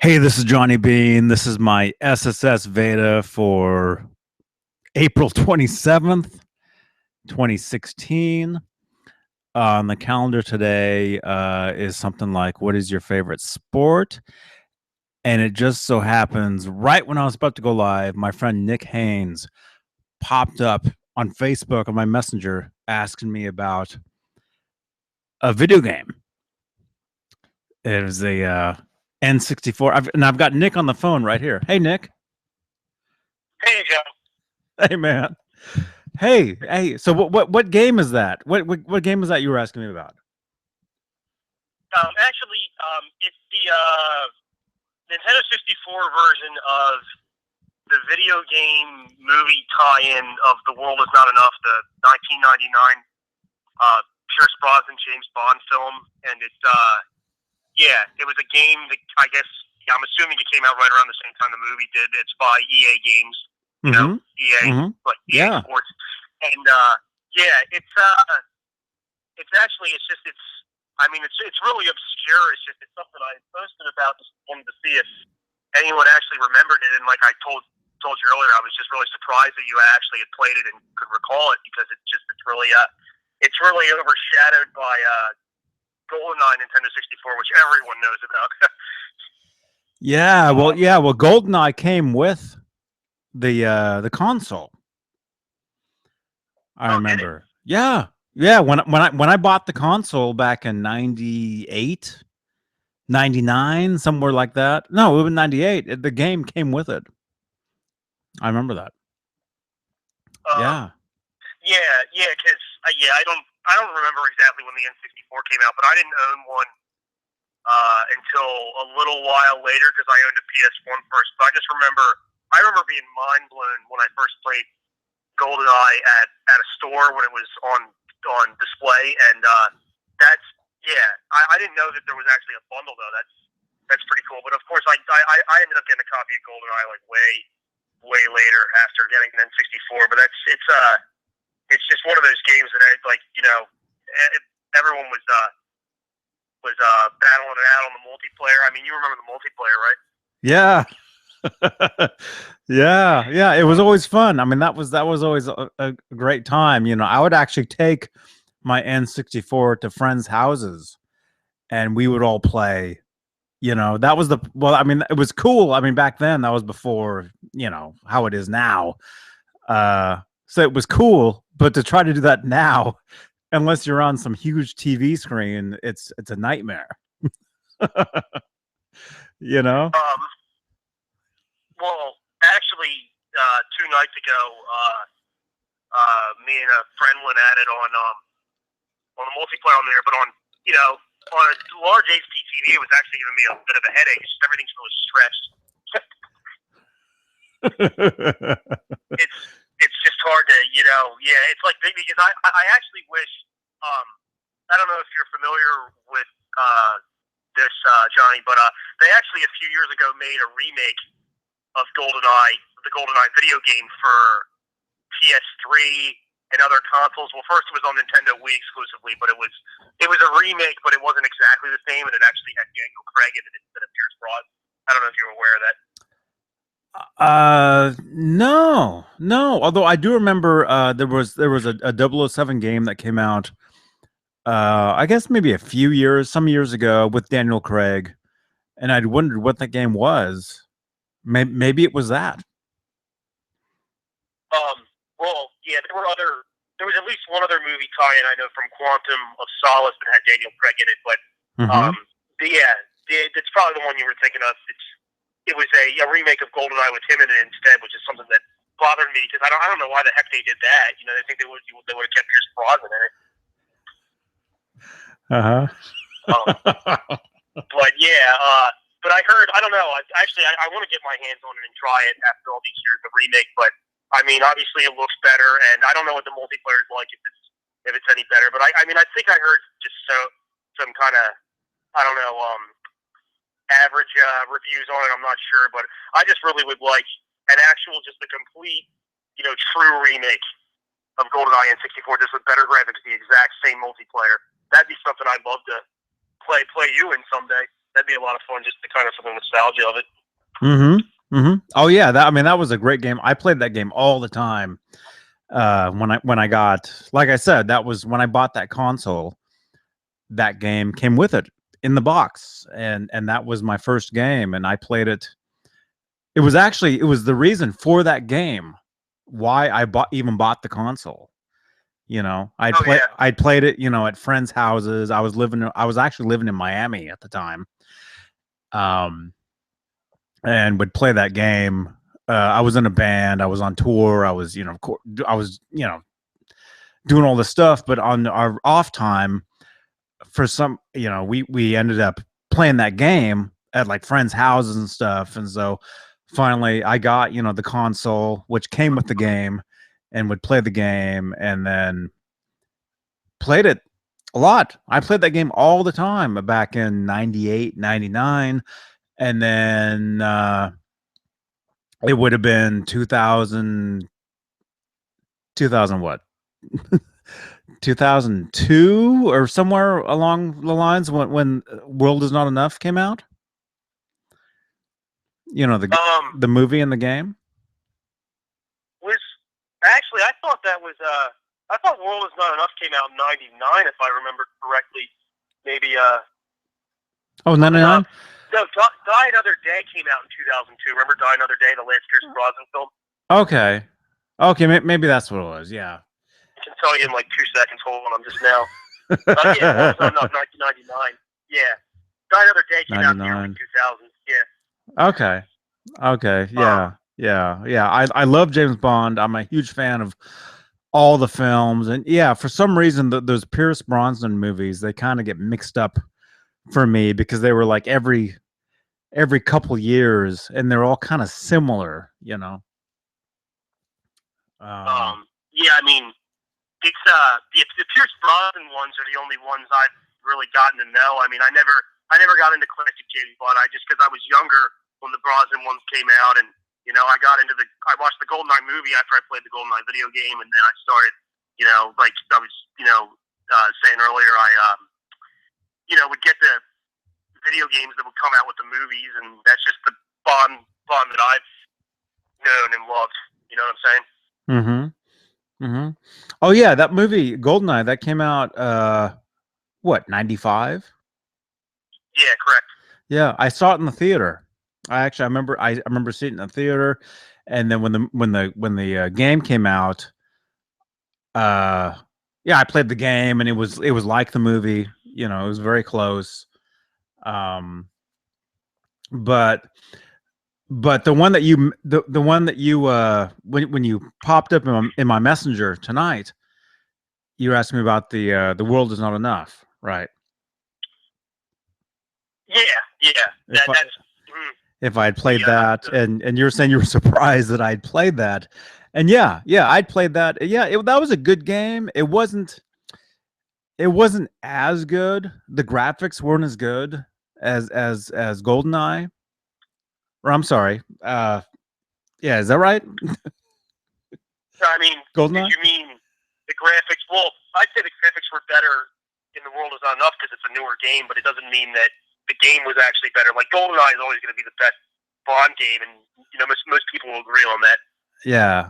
Hey, this is Johnny Bean. This is my SSSVEDA for April 27th, 2016. On the calendar today is something like, what is your favorite sport? And it just so happens, right when I was about to go live, my friend Nick Haynes popped up on Facebook on my messenger asking me about a video game. It was a N64. I've got Nick on the phone right here. Hey, Nick. Hey, Joe. Hey, man. Hey. So what game is that? What game is that you were asking me about? It's the Nintendo 64 version of the video game movie tie-in of The World Is Not Enough, the 1999 Pierce Brosnan James Bond film, and it was a game that I guess I'm assuming it came out right around the same time the movie did. It's by EA Games, Mm-hmm. EA, Mm-hmm. like EA Yeah. Sports, and it's I mean it's really obscure. It's something I posted about, just wanted to see if anyone actually remembered it. And like I told you earlier, I was just really surprised that you actually had played it and could recall it, because it's really overshadowed by GoldenEye Nintendo 64, which everyone knows about. Well, GoldenEye came with the console. I Oh, did it? remember. Yeah. Yeah, when I bought the console back in 98, 99, somewhere like that. No, it was 98. The game came with it. I remember that. Um, Yeah. because I don't remember exactly when the N64 came out, but I didn't own one until a little while later, because I owned a PS1 first. But I remember being mind blown when I first played GoldenEye at a store when it was on display, and I didn't know that there was actually a bundle though. That's pretty cool. But of course, I ended up getting a copy of GoldenEye like way later after getting an N64. But it's just one of those games that everyone was battling it out on the multiplayer. I mean, you remember the multiplayer, right? Yeah. Yeah, it was always fun. I mean, that was always a great time. I would actually take my N64 to friends' houses, and we would all play. That was I mean, it was cool. I mean, back then, that was before, how it is now. So it was cool, but to try to do that now, unless you're on some huge TV screen, it's a nightmare. you know? Um, well, actually, 2 nights ago, me and a friend went at it on the multiplayer on there, but on a large HD TV, it was actually giving me a bit of a headache. Just everything's really stretched. it's it's just hard to it's like big, because I actually wish I don't know if you're familiar with this, Johnny, but they actually a few years ago made a remake of GoldenEye, the GoldenEye video game, for PS3 and other consoles. Well, first it was on Nintendo Wii exclusively, but it was a remake, but it wasn't exactly the same, and it actually had Daniel Craig in it instead of Pierce Brosnan. I don't know if you're aware of that. No. Although I do remember there was a 007 game that came out. I guess maybe some years ago with Daniel Craig, and I'd wondered what that game was. Maybe it was that. Well, yeah, there was at least one other movie tie-in I know from Quantum of Solace that had Daniel Craig in it, but Mm-hmm. um, it's probably the one you were thinking of. It was a remake of GoldenEye with him in it instead, which is something that bothered me, because I don't know why the heck they did that. I think they would have kept Pierce Brosnan in it. Uh Um, huh. but I heard, I don't know. I want to get my hands on it and try it after all these years of remake. But I mean, obviously it looks better, and I don't know what the multiplayer is like, if it's any better. But I mean, I think I heard just some kind of, I don't know, average reviews on it. I'm not sure, but I just really would like an actual, just a complete, true remake of GoldenEye N64, just with better graphics, the exact same multiplayer. That'd be something I'd love to play you in someday. that'd be a lot of fun just to kind of for the nostalgia of it. Oh yeah, that was a great game. I played that game all the time. When I got, like I said, that was when I bought that console. That game came with it in the box, and that was my first game, and I played it. It was the reason for that game why I even bought the console. You know, I'd played it, you know, at friends' houses. I was actually living in Miami at the time. And would play that game. I was in a band. I was on tour. I was, you know, doing all this stuff. But on our off time, for some, you know, we ended up playing that game at like friends' houses and stuff. And so finally, I got, you know, the console, which came with the game, and would play the game, and then played it a lot. I played that game all the time back in 98, 99. And then it would have been 2000 what? 2002 or somewhere along the lines when World Is Not Enough came out. You know, the movie and the game. Was actually, I thought that was I thought World Is Not Enough came out in '99, if I remember correctly. Maybe Oh, 99? No, Die Another Day came out in 2002. Remember Die Another Day, the last Pierce Brosnan film? Okay, maybe that's what it was. Yeah, I can tell you in like 2 seconds. Hold on, I'm just now. Yeah, no, 1999. Yeah, Die Another Day came out in the early 2000s. Yeah. Okay. Yeah. I love James Bond. I'm a huge fan of all the films, and yeah, for some reason those Pierce Brosnan movies, they kind of get mixed up for me because they were like every couple years, and they're all kind of similar, you know. Yeah, I mean, it's the Pierce Brosnan ones are the only ones I've really gotten to know. I mean, I never got into classic James Bond. Just because I was younger when the Brosnan ones came out, and you know, I watched the GoldenEye movie after I played the GoldenEye video game, and then I started, you know, like I was, you know, saying earlier, I you know, would get the video games that would come out with the movies, and that's just the Bond that I've known and loved. You know what I'm saying? Oh yeah, that movie GoldenEye, that came out what, 95? Yeah, correct. Yeah, I saw it in the theater. I remember seeing it in the theater, and then when the game came out, yeah, I played the game, and it was like the movie. You know, it was very close. But the one that you when you popped up in my messenger tonight, you asked me about the World Is Not Enough, right? Yeah. If I had played that, and you're saying you were surprised that I'd played that, and yeah, I'd played that. Yeah, that was a good game. It wasn't as good. The graphics weren't as good as GoldenEye. Or I'm sorry. Yeah, is that right? I mean, GoldenEye? You mean the graphics? Well, I'd say the graphics were better in The World Is Not Enough because it's a newer game, but it doesn't mean that the game was actually better. Like GoldenEye is always going to be the best Bond game, and you know most people will agree on that. Yeah.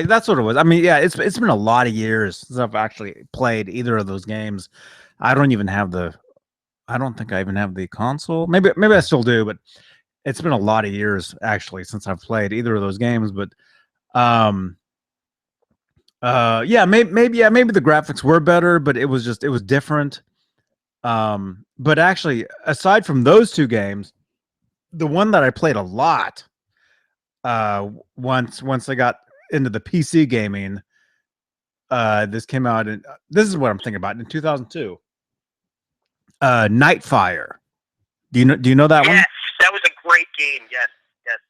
That's what it was. I mean, yeah, it's been a lot of years since I've actually played either of those games. I don't think I even have the console. Maybe I still do, but it's been a lot of years actually since I've played either of those games. But yeah, maybe the graphics were better, but it was different. But actually, aside from those two games, the one that I played a lot, once I got into the PC gaming, this came out, and this is what I'm thinking about, in 2002. Nightfire. Do you know that one? Yes, that was a great game. Yes.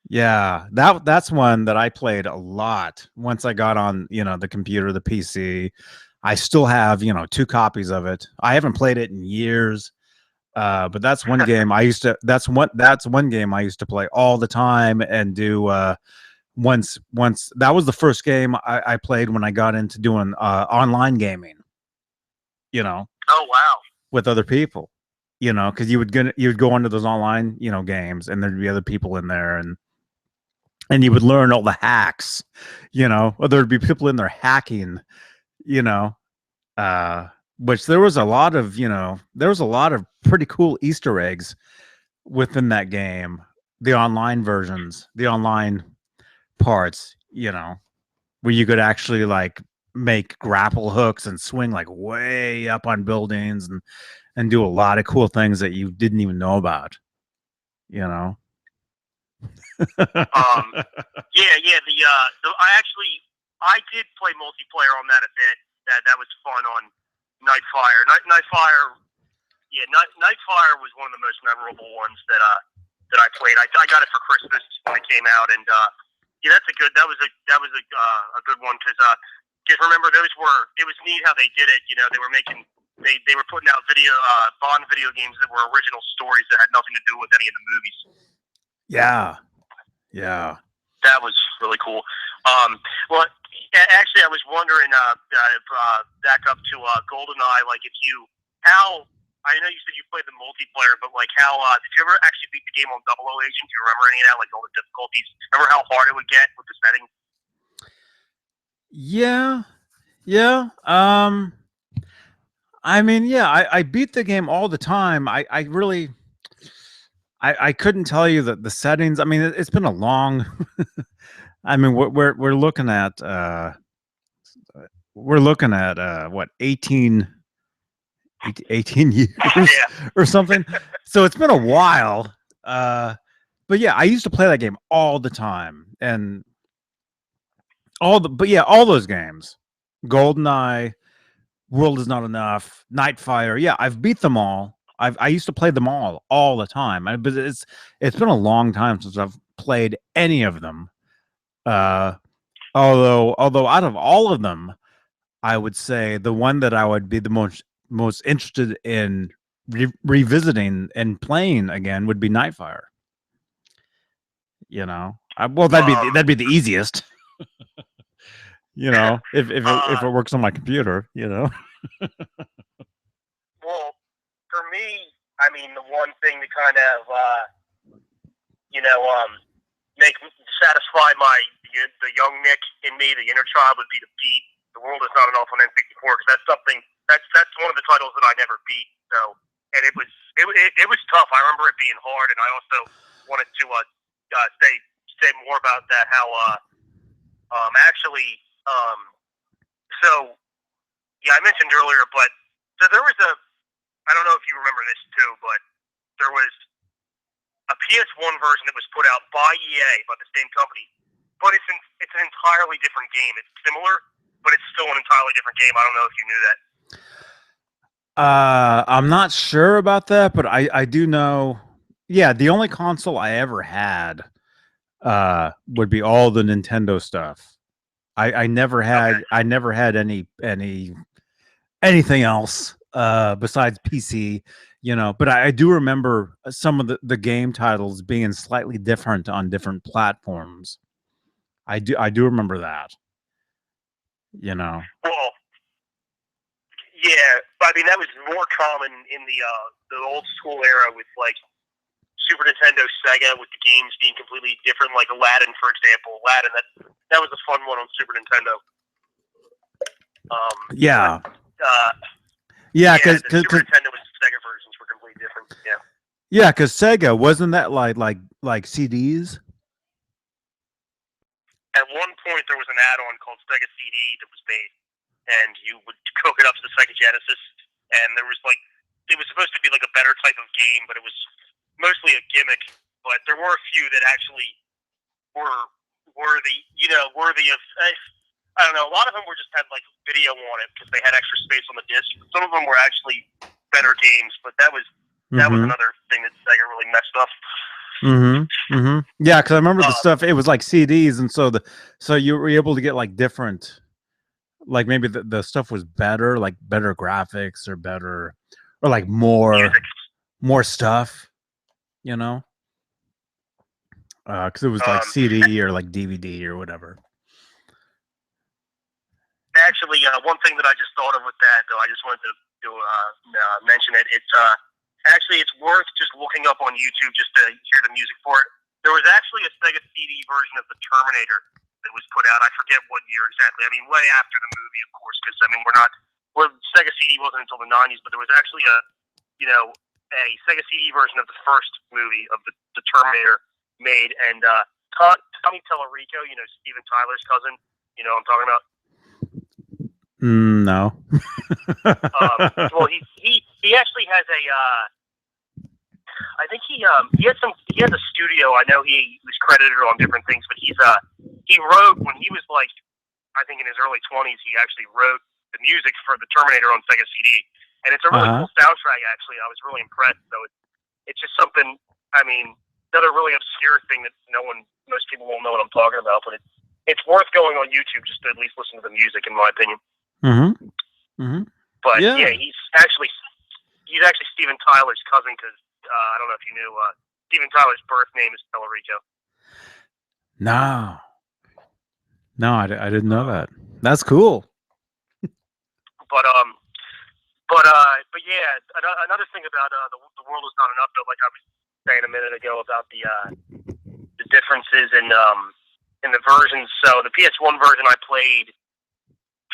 Yeah, that's one that I played a lot once I got on, you know, the computer, the PC. I still have, you know, 2 copies of it. I haven't played it in years. But that's one game that's one game I used to play all the time and do once that was the first game I played when I got into doing online gaming, you know. Oh wow. With other people. you know, because you would go into those online, you know, games, and there'd be other people in there, and you would learn all the hacks, you know, or there'd be people in there hacking, you know, uh, which there was a lot of, you know, there was a lot of pretty cool Easter eggs within that game, the online versions, the online parts, you know, where you could actually like make grapple hooks and swing like way up on buildings and do a lot of cool things that you didn't even know about, you know. Yeah, yeah. I did play multiplayer on that a bit. That was fun on Nightfire. Nightfire, yeah, Nightfire was one of the most memorable ones that I played. I got it for Christmas when it came out, and yeah, that was a good one because remember it was neat how they did it. You know, they were putting out Bond video games that were original stories that had nothing to do with any of the movies. Yeah, yeah. That was really cool. Well, actually, I was wondering, back up to GoldenEye, like how, I know you said you played the multiplayer, but like did you ever actually beat the game on Double O Agent? Do you remember any of that, like all the difficulties? Remember how hard it would get with the settings? Yeah, yeah. I mean, yeah, I beat the game all the time. I really, I couldn't tell you that the settings. I mean, it's been a long. I mean, we're looking at what 18 years Yeah. or something. So it's been a while. But yeah, I used to play that game all the time, and all those games, GoldenEye, World Is Not Enough, Nightfire. Yeah, I've beat them all. I used to play them all the time. But it's been a long time since I've played any of them. Although out of all of them, I would say the one that I would be the most interested in revisiting and playing again would be Nightfire. You know, well, that'd be the easiest. You know, if it works on my computer, you know. Well, for me, I mean, the one thing to kind of, you know, make satisfy the young Nick in me, the inner child, would be to beat The World Is Not Enough on N64, because that's one of the titles that I never beat. So, and it was tough. I remember it being hard, and I also wanted to say more about that. How actually, so yeah, I mentioned earlier, but so there was I don't know if you remember this too, but there was a PS1 version that was put out by EA, by the same company, but it's an entirely different game. It's similar, but it's still an entirely different game. I don't know if you knew that. I'm not sure about that, but I do know. Yeah, the only console I ever had would be all the Nintendo stuff. I never had Okay. I never had anything else besides PC, you know. But I do remember some of the game titles being slightly different on different platforms. I do remember that, you know. Well, yeah, I mean that was more common in the old school era with like Super Nintendo, Sega, with the games being completely different. Like Aladdin, for example. Aladdin, that was a fun one on Super Nintendo. Yeah. But, Yeah, the because Super Nintendo and Sega versions were completely different. Yeah. yeah, because Sega wasn't that like CDs. At one point, there was an add-on called Sega CD that was made, and you would hook it up to the Sega Genesis, and there was like it was supposed to be like a better type of game, but it was mostly a gimmick. But there were a few that actually were worthy of. I don't know. A lot of them were just had like video on it because they had extra space on the disc. Some of them were actually better games, but that was another thing that Sega really messed up. Yeah, because I remember the stuff. It was like CDs, and so you were able to get like different, like maybe the stuff was better, like better graphics or better, or like more stuff, you know. Because it was like CD or like DVD or whatever. Actually, one thing that I just thought of with that, though, I just wanted to mention it. It's actually, it's worth just looking up on YouTube just to hear the music for it. There was actually a Sega CD version of the Terminator that was put out. I forget what year exactly. I mean, way after the movie, of course, because I mean, Sega CD wasn't until the '90s, but there was actually a Sega CD version of the first movie of the Terminator made, and Tommy Tallarico, Steven Tyler's cousin, what I'm talking about. No. Well, he actually has a. I think he has a studio. I know he was credited on different things, but he wrote when he was like, I think in his early 20s, he actually wrote the music for the Terminator on Sega CD, and it's a really cool soundtrack. Actually, I was really impressed. So it's just something. I mean, another really obscure thing that most people won't know what I'm talking about, but it's worth going on YouTube just to at least listen to the music, in my opinion. But yeah, he's actually Steven Tyler's cousin, because I don't know if you knew, Steven Tyler's birth name is Tallarico. No, I didn't know that. That's cool. But yeah, another thing about the world is not enough, though, like I was saying a minute ago about the differences in the versions. So the PS1 version I played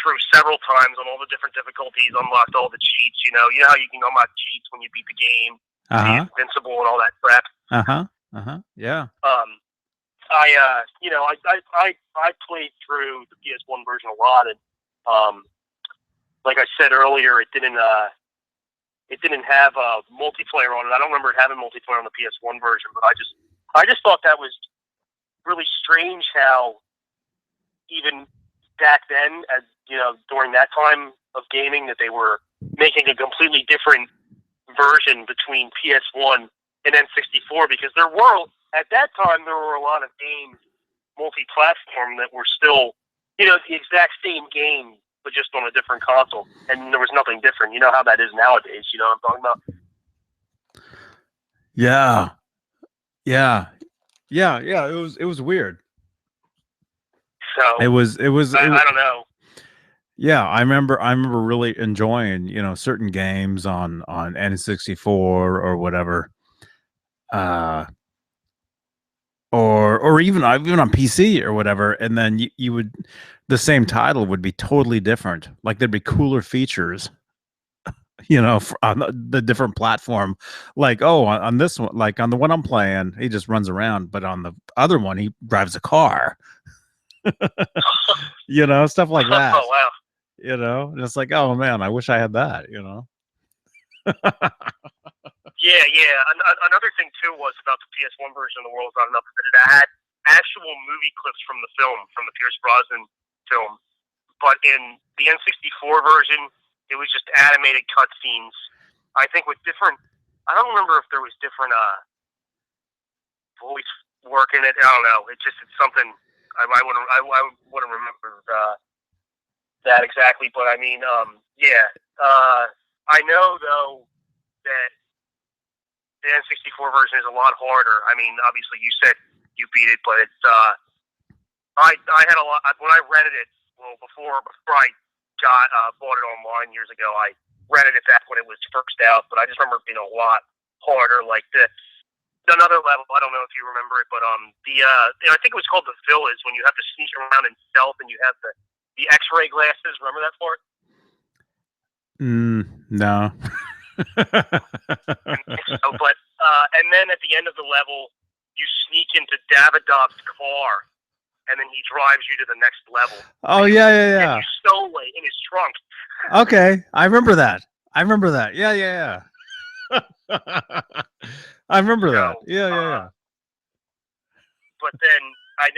through several times on all the different difficulties, unlocked all the cheats. You know how you can unlock cheats when you beat the game, be invincible and all that crap. Yeah. I played through the PS1 version a lot, and like I said earlier, it didn't have multiplayer on it. I don't remember it having multiplayer on the PS1 version, but I just thought that was really strange how even back then, as during that time of gaming, that they were making a completely different version between PS1 and N64, because at that time there were a lot of games multi-platform that were still the exact same game, but just on a different console, and there was nothing different. You know how that is nowadays. You know what I'm talking about? Yeah. It was weird. So it was. I don't know. Yeah, I remember really enjoying, certain games on N64 or whatever, or even on PC or whatever, and then you would, the same title would be totally different. Like there'd be cooler features, on the different platform. Like, on this one, like on the one I'm playing, he just runs around, but on the other one, he drives a car. Stuff like that. Oh wow. And it's like, oh man, I wish I had that. Yeah. Another thing too was about the PS1 version of The World Is Not Enough, that it had actual movie clips from the film, from the Pierce Brosnan film. But in the N64 version, it was just animated cutscenes. I think with different. I don't remember if there was different voice work in it. I don't know. It's something I wouldn't remember that exactly. But I mean, I know though that the N64 version is a lot harder. I mean, obviously you said you beat it, but it's I had a lot when I rented it. Well, before I bought it online years ago, I rented it back when it was first out. But I just remember it being a lot harder. Like another level, I don't know if you remember it, but I think it was called the Village, when you have to sneak around in stealth and you have the X-ray glasses. Remember that part? No. And then at the end of the level, you sneak into Davidoff's car, and then he drives you to the next level. Oh yeah. And you stole it in his trunk. Okay, I remember that. Yeah. I remember that. Yeah. But then I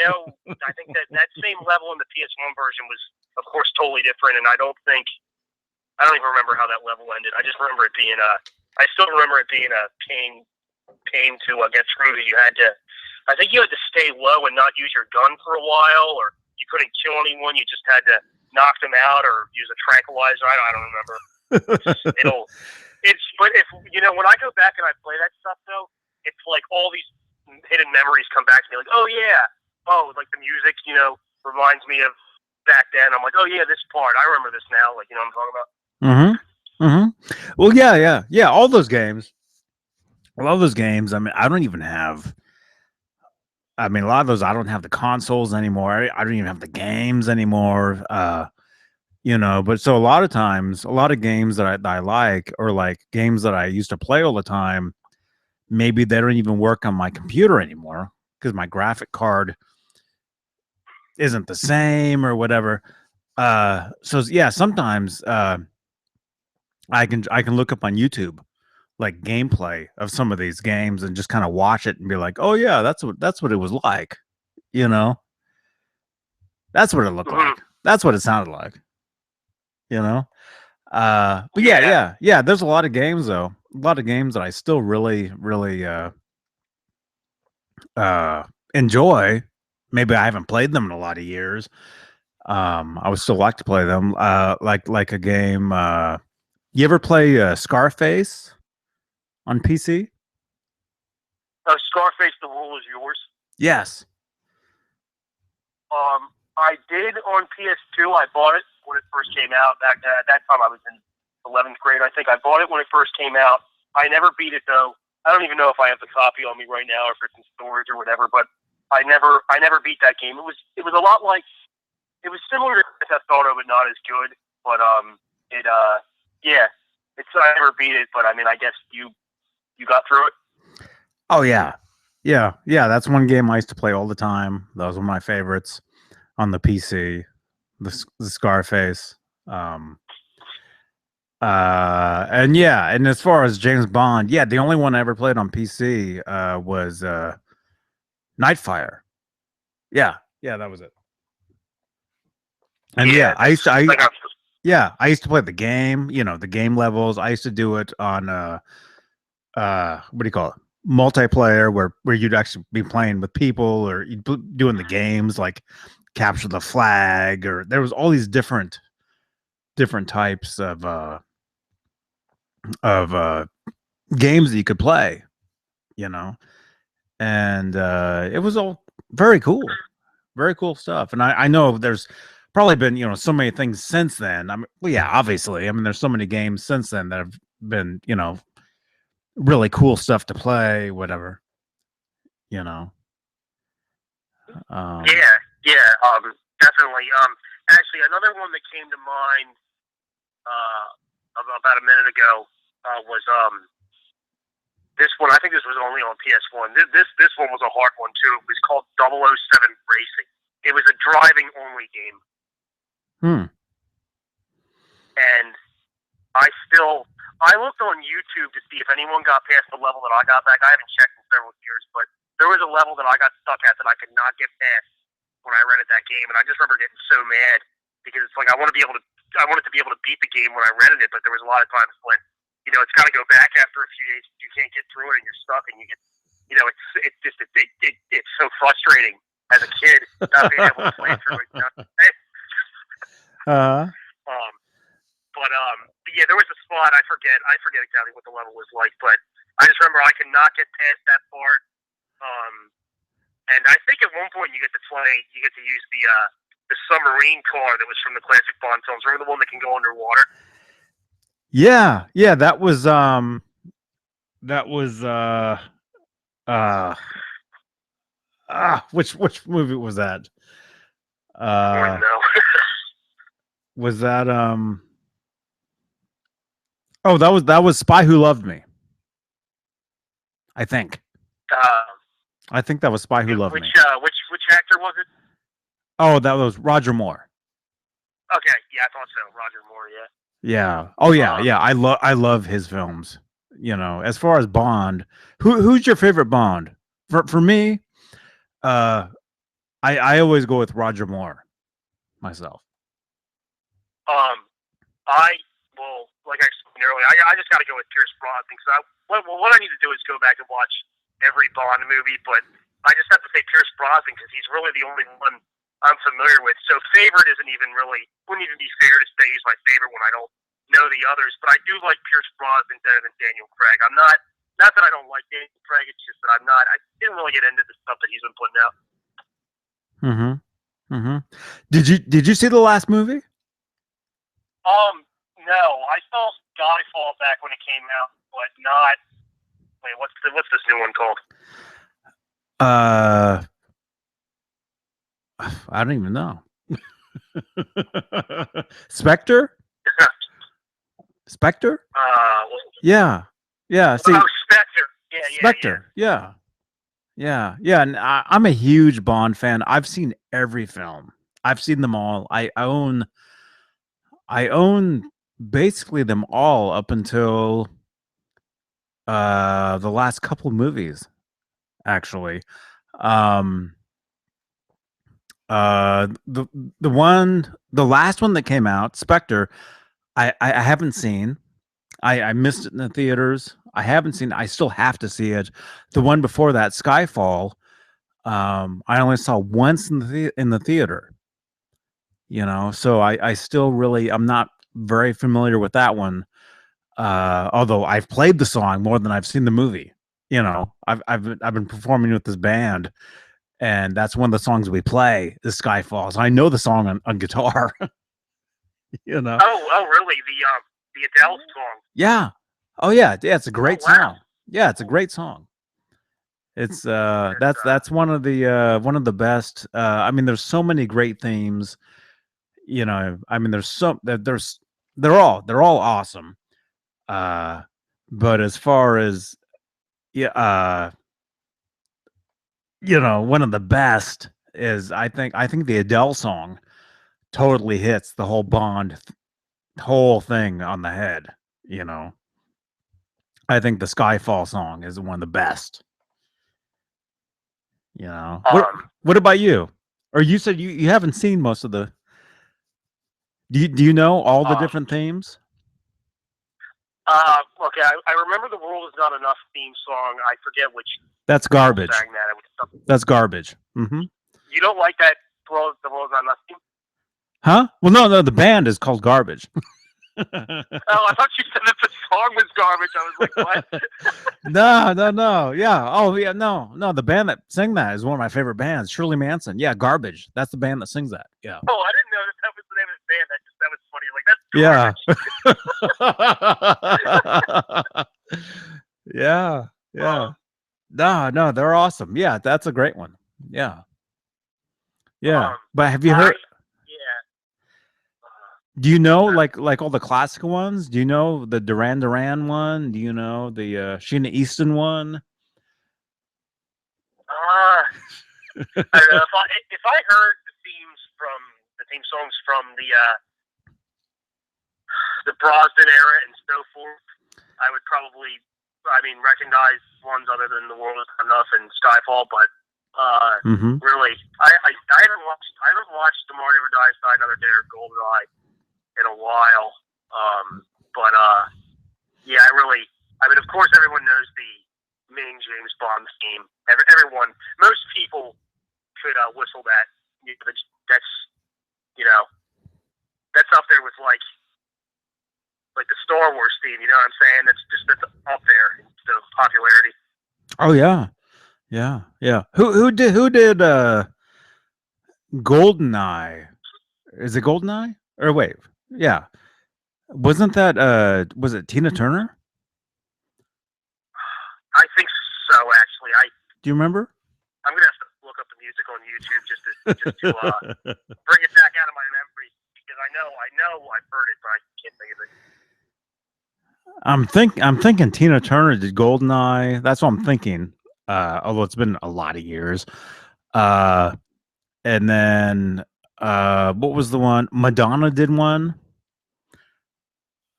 think that same level in the PS1 version was, of course, totally different, and I don't even remember how that level ended. I just remember it being I still remember it being a pain to get through. I think you had to stay low and not use your gun for a while, or you couldn't kill anyone. You just had to knock them out or use a tranquilizer. I don't remember. But if when I go back and I play that stuff though, it's like all these hidden memories come back to me. Like, oh yeah, like the music, reminds me of back then. I'm like, oh yeah, this part. I remember this now. Like, what I'm talking about. Well, yeah. All those games, a lot of those games. I mean, I don't even have. I mean, a lot of those I don't have the consoles anymore. I don't even have the games anymore. But so a lot of times, a lot of games that I like, or like games that I used to play all the time, maybe they don't even work on my computer anymore because my graphic card isn't the same or whatever. So yeah, sometimes I can look up on YouTube like gameplay of some of these games and just kind of watch it and be like, oh yeah, that's what it was like, you know, that's what it looked Hmm. like, that's what it sounded like, you know. But yeah, Yeah. yeah, yeah. There's a lot of games though, a lot of games that I still really, really uh enjoy. Maybe I haven't played them in a lot of years. I would still like to play them. Like a game. You ever play Scarface on PC? Scarface, the rule is yours. Yes. I did on PS2. I bought it when it first came out. At that time, I was in 11th grade. I think I bought it when it first came out. I never beat it though. I don't even know if I have the copy on me right now, or if it's in storage or whatever. But I never beat that game. It was a lot like, it was similar to Grand Theft Auto, but not as good. But yeah, I never beat it. But I mean, I guess you got through it. Oh yeah, yeah, yeah. That's one game I used to play all the time. That was one of my favorites on the PC. The Scarface. Um, and yeah, and as far as James Bond, yeah, the only one I ever played on PC was Nightfire. Yeah, yeah, that was it. And yeah, Yeah, I used to, I got. yeah, I used to play the game. The game levels. I used to do it on what do you call it? Multiplayer, where you'd actually be playing with people, or doing the games like capture the flag, or there was all these different types of games that you could play. You know, and it was all very cool stuff. And I know there's probably been so many things since then. I mean, well, yeah, obviously. I mean, there's so many games since then that have been really cool stuff to play, whatever. You know. Um, Yeah, yeah, definitely. Actually, another one that came to mind uh, about a minute ago was this one. I think this was only on PS1. This one was a hard one too. It was called 007 Racing. It was a driving only game, hmm. and I looked on YouTube to see if anyone got past the level that I got back. I haven't checked in several years, but there was a level that I got stuck at that I could not get past when I rented that game, and I just remember getting so mad because it's like I wanted to be able to beat the game when I rented it, but there was a lot of times when it's got to go back after a few days. You can't get through it, and you're stuck, and you get it's so frustrating as a kid not being able to play through it. uh, Um, but yeah, there was a spot I forget exactly what the level was like, but I just remember I could not get past that part. Um, and I think at one point you get to use the submarine car that was from the classic Bond films. Remember the one that can go underwater? yeah, yeah. That was uh which movie was that? I don't Uh, know. was that Oh, that was Spy Who Loved Me. I think. uh, I think that was Spy Who Loved Me. which actor was it? Oh, that was Roger Moore. Okay, yeah, I thought so. Roger Moore, yeah. Yeah. Oh yeah, Um, yeah. I love his films. As far as Bond, who's your favorite Bond? For me, uh, I always go with Roger Moore myself. um, I well, like I explained earlier, I just got to go with Pierce Brosnan because what I need to do is go back and watch every Bond movie, but I just have to say Pierce Brosnan because he's really the only one I'm familiar with. So favorite wouldn't even be fair to say he's my favorite when I don't know the others. But I do like Pierce Brosnan better than Daniel Craig. I'm not that I don't like Daniel Craig. It's just that I didn't really get into the stuff that he's been putting out. Mm-hmm. Mm-hmm. Did you see the last movie? No, I saw Skyfall back when it came out, but not. Wait, What's this new one called? I don't even know. Spectre? Spectre? Yeah. Yeah. See, Spectre. Yeah, Spectre. Yeah. Yeah. Yeah. And I'm a huge Bond fan. I've seen every film. I've seen them all. I own basically them all up until the last couple movies, actually. Um the last one that came out, Spectre, I haven't seen. I missed it in the theaters. I haven't seen it. I still have to see it. The one before that, Skyfall, I only saw once in the theater. So I still really, I'm not very familiar with that one. Although I've played the song more than I've seen the movie. I've been performing with this band, and that's one of the songs we play is Skyfall. So I know the song on guitar. Oh, really? The Adele song. Yeah. Oh yeah. Yeah. It's a great song. Yeah, it's a great song. It's that's one of the best. I mean, there's so many great themes. I mean, they're all awesome. But as far as yeah, one of the best is I think the Adele song totally hits the whole Bond whole thing on the head. I think the Skyfall song is one of the best. What about you? Or you said you haven't seen most of the. Do you know all the different themes? Okay, I remember the World Is Not Enough theme song. I forget which. That's garbage. Sang that. That's garbage. Mm-hmm. You don't like that the World Is Not Enough theme? Huh? Well, no. The band is called Garbage. Oh, I thought you said that the song was garbage. I was like, what? No. Yeah. Oh, yeah. No. The band that sang that is one of my favorite bands, Shirley Manson. Yeah, Garbage. That's the band that sings that. Yeah. Oh, I didn't know that was the name of the band. That was funny. Like, that's garbage. Yeah. No, they're awesome. Yeah, that's a great one. Yeah. But have you heard? Do you know like all the classical ones? Do you know the Duran Duran one? Do you know the Sheena Easton one? I don't know. If I heard the theme songs from the Brosnan era and so forth, I would probably, recognize ones other than The World Is Not Enough and Skyfall. But really, I haven't watched Tomorrow Never Dies, Die Another Day, or Goldeneye in a while. Yeah, of course, everyone knows the main James Bond theme. Everyone, most people could whistle that. That's up there with like the Star Wars theme. You know what I'm saying? That's up there in the popularity. Oh yeah. Who did Goldeneye? Is it Goldeneye? Or wait, yeah. Wasn't that was it Tina Turner? I think so, actually. Do you remember? I'm gonna have to look up the music on YouTube just to bring it back out of my memory, because I know I've heard it, but I can't think of it. I'm thinking Tina Turner did Goldeneye. That's what I'm thinking. Although it's been a lot of years. And then what was the one? Madonna did one.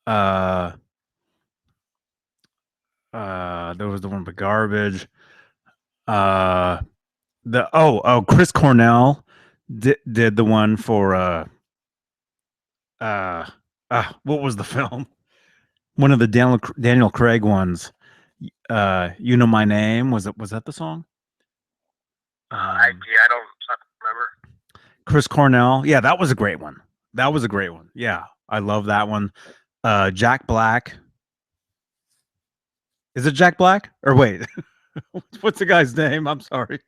There was the one with Garbage. Chris Cornell did the one for what was the film? One of the Daniel Craig ones. You Know My Name. Was that the song? I don't remember. Chris Cornell. Yeah, that was a great one. Yeah, I love that one. Jack Black. Is it Jack Black? Or wait, what's the guy's name? I'm sorry.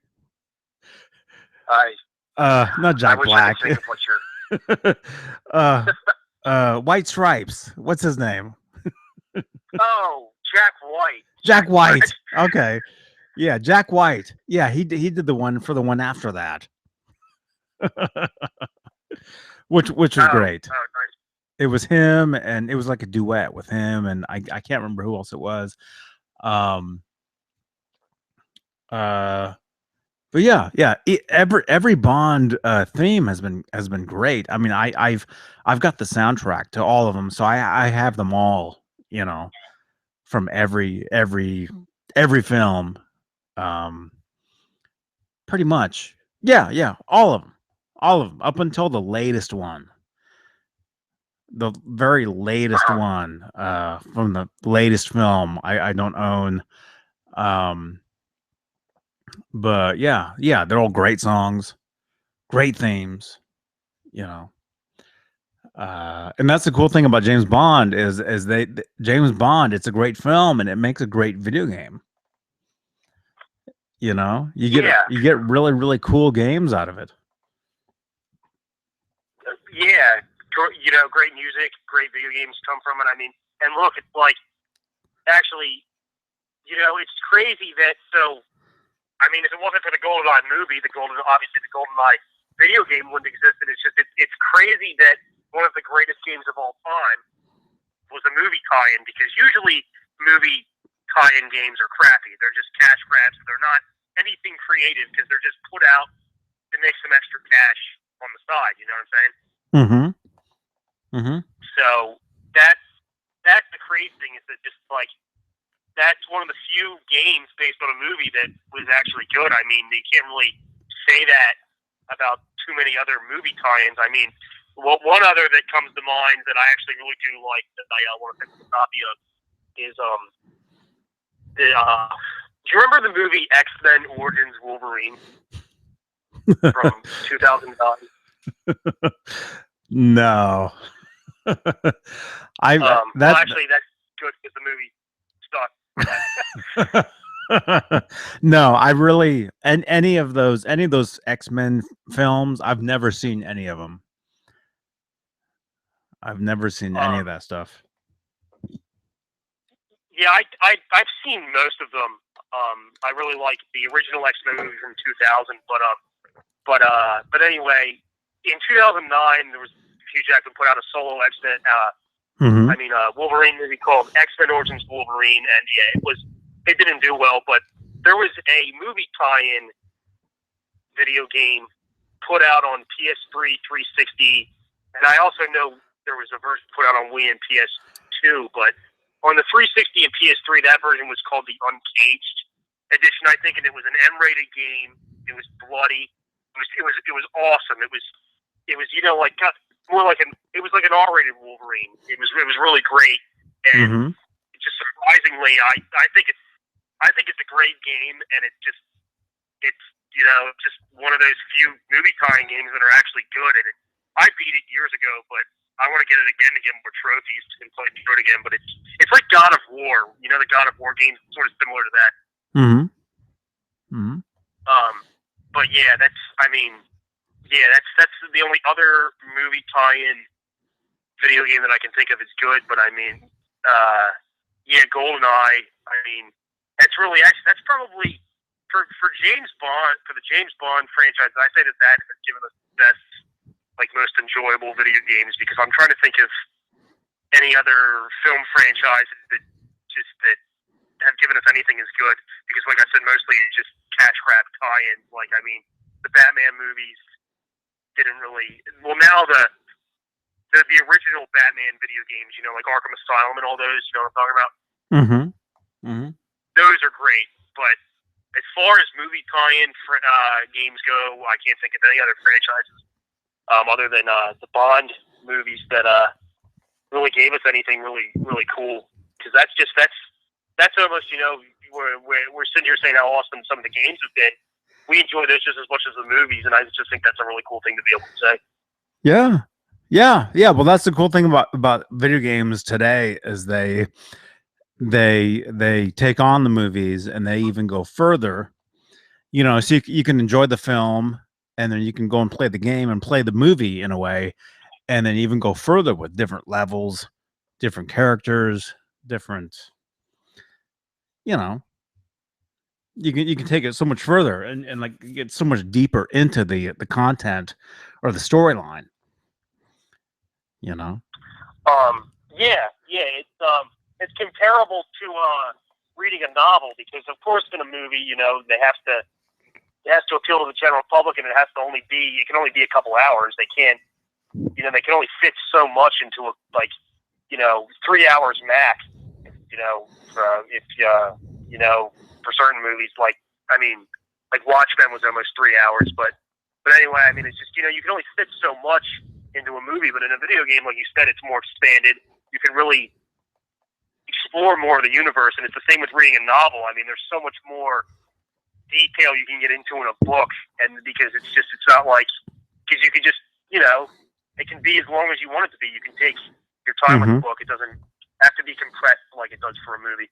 Not Jack Black. White Stripes. What's his name? Oh, Jack White. Jack White. Okay. Yeah, Jack White. Yeah, he did the one for the one after that, which was Oh, great. oh, nice. It was him, and it was like a duet with him, and I can't remember who else it was. Um. But yeah. Every Bond theme has been great. I mean, I've got the soundtrack to all of them, so I have them all. You know, from every film. Um. Pretty much. Yeah, all of them up until the latest one, the very latest one from the latest film. I don't own, um, but yeah, they're all great songs, great themes. You know, and that's the cool thing about James Bond is James Bond. It's a great film and it makes a great video game. You know, Yeah, you get really cool games out of it. yeah. You know, great music, great video games come from it. I mean, and look, it's like actually, you know, it's crazy that so. I mean, if it wasn't for the GoldenEye movie, obviously the GoldenEye video game wouldn't exist. And it's crazy that one of the greatest games of all time was a movie tie-in, because usually movie tie-in games are crappy. They're just cash grabs. They're not anything creative because they're just put out to make some extra cash on the side. You know what I'm saying? Mm-hmm. Mm-hmm. So that's the crazy thing, is that just like that's one of the few games based on a movie that was actually good. I mean, they can't really say that about too many other movie tie-ins. I mean, well, one other that comes to mind that I actually really do like that I want to pick the copy of is do you remember the movie X-Men Origins Wolverine from 2009? No. Well, actually, that's good because the movie sucked. No, I really and any of those X-Men films, I've never seen any of them. I've never seen any of that stuff. Yeah, I've seen most of them. I really like the original X-Men movie from 2000, but anyway, in 2009 there was Hugh Jackman put out a solo X-Men. Wolverine movie called X-Men Origins Wolverine, and yeah, it didn't do well, but there was a movie tie-in video game put out on PS3, 360, and I also know there was a version put out on Wii and PS2, but on the 360 and PS3, that version was called the Uncaged edition, I think, and it was an M-rated game. It was bloody. It was awesome. It was like more like it was like an R-rated Wolverine. It was really great, and just surprisingly, I think it's a great game, and it's just one of those few movie tie-in games that are actually good. And I beat it years ago, but I want to get it again to get more trophies and play through it again. But it's like God of War. You know, the God of War games sort of similar to that. But yeah, that's the only other movie tie-in video game that I can think of is good. But I mean, GoldenEye. I mean, that's probably for James Bond, for the James Bond franchise. I say that has given us the best, like, most enjoyable video games, because I'm trying to think of any other film franchises that have given us anything as good. Because, like I said, mostly it's just cash grab tie-ins. Like, I mean, the Batman movies didn't really. Well, now the original Batman video games, you know, like Arkham Asylum and all those. You know what I'm talking about? Those are great, but as far as movie tie-in games go, I can't think of any other franchises other than the Bond movies that really gave us anything really cool. Because that's almost, you know, we're sitting here saying how awesome some of the games have been. We enjoy those just as much as the movies, and I just think that's a really cool thing to be able to say. Yeah. Well, that's the cool thing about video games today is they take on the movies and they even go further. You know, so you can enjoy the film and then you can go and play the game and play the movie in a way, and then even go further with different levels, different characters, different, you know. you can take it so much further and like get so much deeper into the content or the storyline. You know. Yeah, it's comparable to reading a novel because, of course, in a movie, you know, it has to appeal to the general public, and it can only be a couple hours. They can't, you know, they can only fit so much into a, like, you know, 3 hours max. You know, if you know, for certain movies, like, I mean, like Watchmen was almost 3 hours, but anyway, I mean, it's just, you know, you can only fit so much into a movie, but in a video game, like you said, it's more expanded. You can really explore more of the universe, and it's the same with reading a novel. I mean, there's so much more detail you can get into in a book, and because it's not like, because you can just, you know, it can be as long as you want it to be. You can take your time with the book. It doesn't have to be compressed like it does for a movie.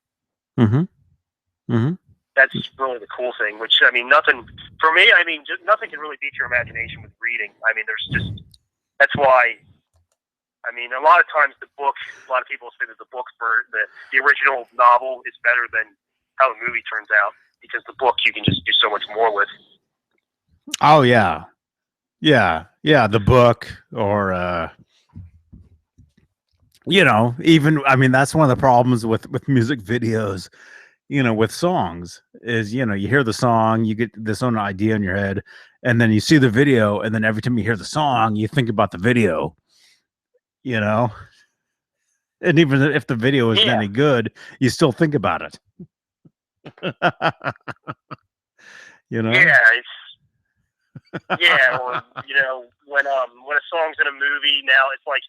That's really the cool thing, which, I mean, nothing, for me, I mean, just nothing can really beat your imagination with reading. I mean, that's why, I mean, a lot of times a lot of people say that the book for the original novel is better than how the movie turns out, because the book you can just do so much more with. Oh yeah. The book, or you know, even, I mean, that's one of the problems with music videos, you know, with songs, is, you know, you hear the song, you get this own idea in your head, and then you see the video, and then every time you hear the song, you think about the video, you know, and even if the video isn't any good, you still think about it. You know? Or, you know, when a song's in a movie now, it's like,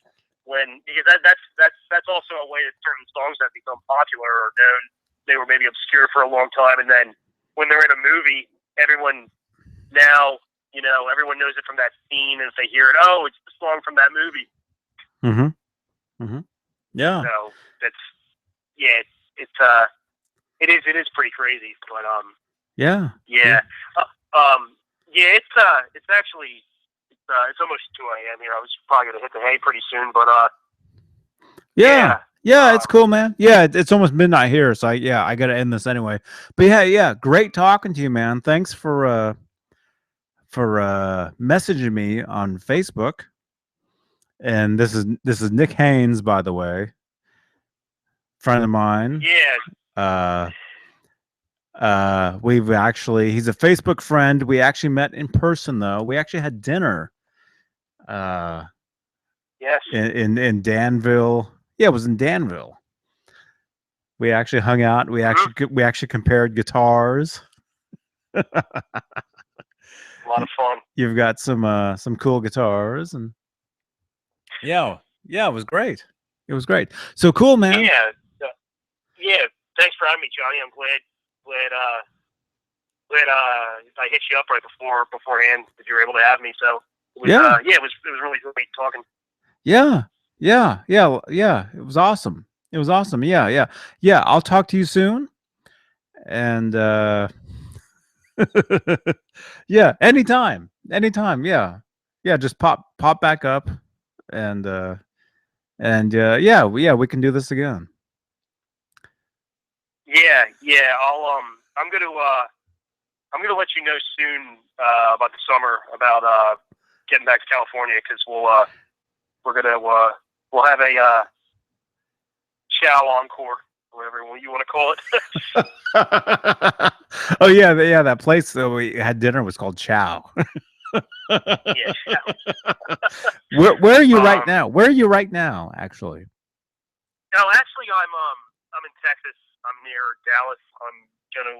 because that's also a way that certain songs have become popular or known. They were maybe obscure for a long time, and then when they're in a movie, everyone now, you know, everyone knows it from that scene, and if they hear it, oh, it's the song from that movie. Yeah. So it is pretty crazy, but it's actually it's almost 2 a.m. here. I was probably gonna hit the hay pretty soon, but it's cool, man. Yeah, it's almost midnight here, so I gotta end this anyway. But yeah, great talking to you, man. Thanks for messaging me on Facebook. And this is Nick Haynes, by the way, friend of mine. He's a Facebook friend. We actually met in person, though. We actually had dinner. In Danville. Yeah, it was in Danville. We actually hung out. We actually compared guitars. A lot of fun. You've got some cool guitars, and yeah, it was great. It was great. So cool, man. Yeah. Thanks for having me, Johnny. I'm glad I hit you up right beforehand if you were able to have me. So it was really great talking. Yeah. It was awesome. Yeah. I'll talk to you soon. And yeah, anytime. Yeah. Just pop back up, and we can do this again. Yeah. I'm gonna let you know soon about the summer, about getting back to California, because we'll have a chow encore, whatever you want to call it. Oh yeah, that place that we had dinner was called Chow. Chow. Where are you right now? Where are you right now, actually? No, actually, I'm in Texas. I'm near Dallas. I'm gonna.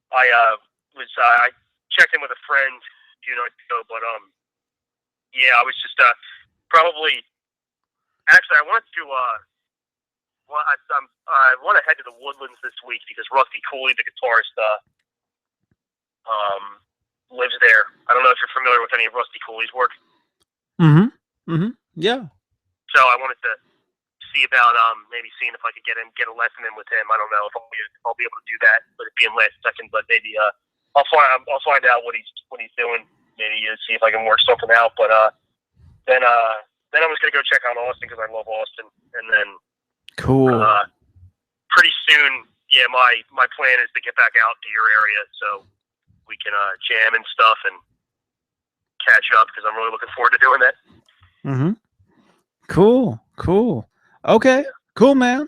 I checked in with a friend a few nights ago, but I was just probably. Actually, I wanted to. I want to head to the Woodlands this week because Rusty Cooley, the guitarist, lives there. I don't know if you're familiar with any of Rusty Cooley's work. Yeah. So I wanted to see about maybe seeing if I could get a lesson in with him. I don't know if I'll be able to do that, but it being last second. But maybe I'll find out what he's doing. Maybe see if I can work something out. But then I was gonna go check out Austin because I love Austin, and then cool. Pretty soon yeah, my plan is to get back out to your area so we can jam and stuff and catch up because I'm really looking forward to doing that. Mm-hmm. Cool. Cool. Okay. Yeah. Cool, man.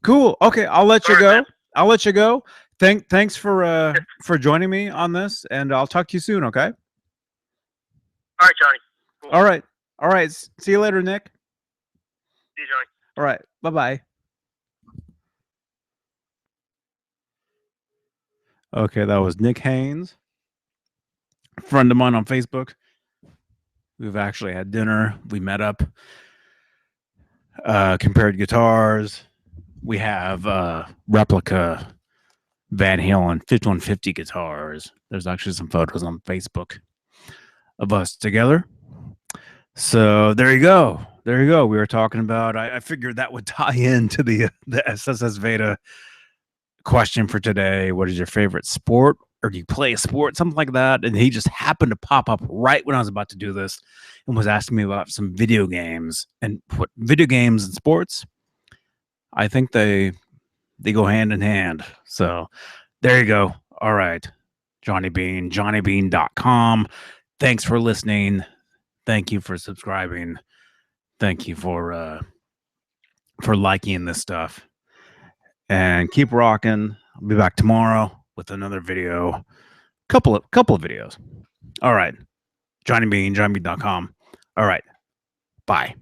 Cool. Okay, I'll let you All right, go. man. I'll let you go. Thanks for joining me on this, and I'll talk to you soon. Okay. All right, Johnny. Cool. All right. All right. See you later, Nick. See you, Johnny. All right. Bye bye. Okay, that was Nick Haynes, a friend of mine on Facebook. We've actually had dinner. We met up, compared guitars. We have replica Van Halen 5150 guitars. There's actually some photos on Facebook of us together. So there you go. There you go. We were talking about. I figured that would tie into the SSSVEDA question for today. What is your favorite sport, or do you play a sport, something like that? And he just happened to pop up right when I was about to do this, and was asking me about some video games and what video games and sports. I think they go hand in hand. So there you go. All right, Johnny Bean, JohnnyBean.com. Thanks for listening. Thank you for subscribing. Thank you for liking this stuff. And keep rocking. I'll be back tomorrow with another video. Couple of videos. All right. Johnny Bean, JohnnyBean.com. All right. Bye.